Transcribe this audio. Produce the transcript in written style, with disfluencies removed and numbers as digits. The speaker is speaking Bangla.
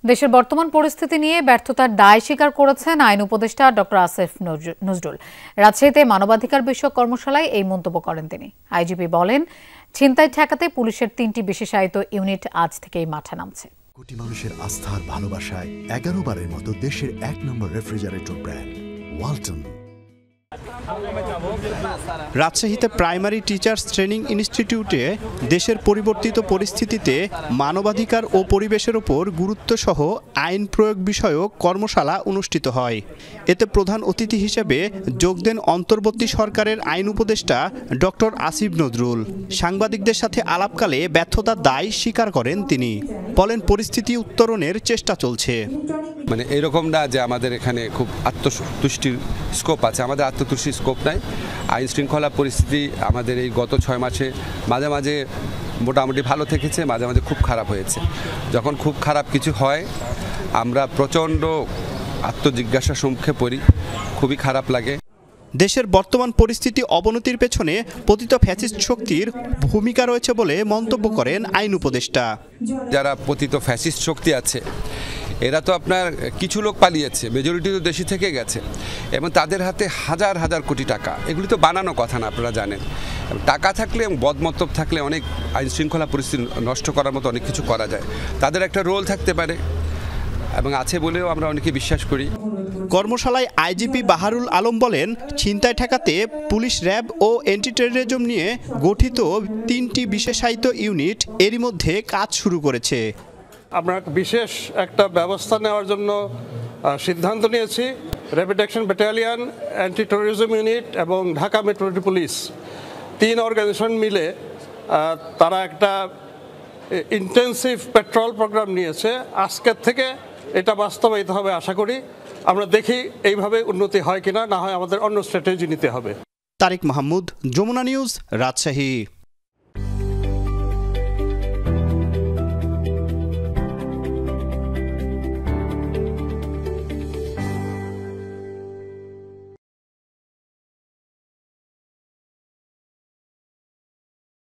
দেশের বর্তমান পরিস্থিতি নিয়ে ব্যর্থতার দায় স্বীকার করেছেন আইন উপদেষ্টা ডক্টর আসিফ নজরুল। রাজশাহীতে মানবাধিকার বিষয়ক কর্মশালায় এই মন্তব্য করেন তিনি। আইজিপি বলেন, ছিনতাই ঠেকাতে পুলিশের ৩টি বিশেষায়িত ইউনিট আজ থেকেই মাঠে নামছে। কোটি মানুষের আস্থার ভালোবাসায় 11 বারের মতো দেশের 1 নম্বর রেফ্রিজারেটর ব্র্যান্ড ওয়ালটন। রাজশাহীতে প্রাইমারি টিচার্স ট্রেনিং ইনস্টিটিউটে দেশের পরিবর্তিত পরিস্থিতিতে মানবাধিকার ও পরিবেশের ওপর গুরুত্বসহ আইন প্রয়োগ বিষয়ক কর্মশালা অনুষ্ঠিত হয়। এতে প্রধান অতিথি হিসেবে যোগ দেন অন্তর্বর্তী সরকারের আইন উপদেষ্টা ডক্টর আসিফ নজরুল। সাংবাদিকদের সাথে আলাপকালে ব্যর্থতার দায় স্বীকার করেন তিনি। বলেন, পরিস্থিতি উত্তরণের চেষ্টা চলছে। মানে এরকম না যে আমাদের এখানে খুব আত্মতুষ্টির স্কোপ আছে, আমাদের আত্মতুষ্টির স্কোপ নাই। আইন শৃঙ্খলা পরিস্থিতি আমাদের এই গত 6 মাসে মাঝে মাঝে মোটামুটি ভালো থেকেছে, মাঝে মাঝে খুব খারাপ হয়েছে। যখন খুব খারাপ কিছু হয় আমরা প্রচণ্ড আত্মজিজ্ঞাসার সম্মুখে পড়ি, খুবই খারাপ লাগে। দেশের বর্তমান পরিস্থিতি অবনতির পেছনে পতিত ফ্যাসিস্ট শক্তির ভূমিকা রয়েছে বলে মন্তব্য করেন আইন উপদেষ্টা। যারা পতিত ফ্যাসিস্ট শক্তি আছে এরা তো আপনার কিছু লোক পালিয়েছে, মেজরিটি তো দেশে থেকে গেছে, এবং তাদের হাতে হাজার হাজার কোটি টাকা। এগুলি তো বানানো কথা না, আপনারা জানেন। টাকা থাকলে এবং বদমতলব থাকলে অনেক আইন শৃঙ্খলা পরিস্থিতি নষ্ট করার মতো অনেক কিছু করা যায়। তাদের একটা রোল থাকতে পারে এবং আছে বলেও আমরা অনেকে বিশ্বাস করি। কর্মশালায় আইজিপি বাহারুল আলম বলেন, ছিনতাই ঠেকাতে পুলিশ, র্যাব ও অ্যান্টি টেররিজম নিয়ে গঠিত 3টি বিশেষায়িত ইউনিট এরই মধ্যে কাজ শুরু করেছে। আমরা বিশেষ একটা ব্যবস্থা নেওয়ার জন্য সিদ্ধান্ত নিয়েছি। Rapid action battalion, anti terrorism unit এবং ঢাকা মেট্রোপলিটন পুলিশ 3 অর্গানাইজেশন মিলে তারা একটা ইন্টেন্সিভ পেট্রোল প্রোগ্রাম নিয়েছে। আজকের থেকে এটা বাস্তবায়িত হবে আশা করি। আমরা দেখি এইভাবে উন্নতি হয় কিনা, না হয় আমাদের অন্য স্ট্র্যাটেজি নিতে হবে। তারিক মাহমুদ, যমুনা নিউজ, রাজশাহী।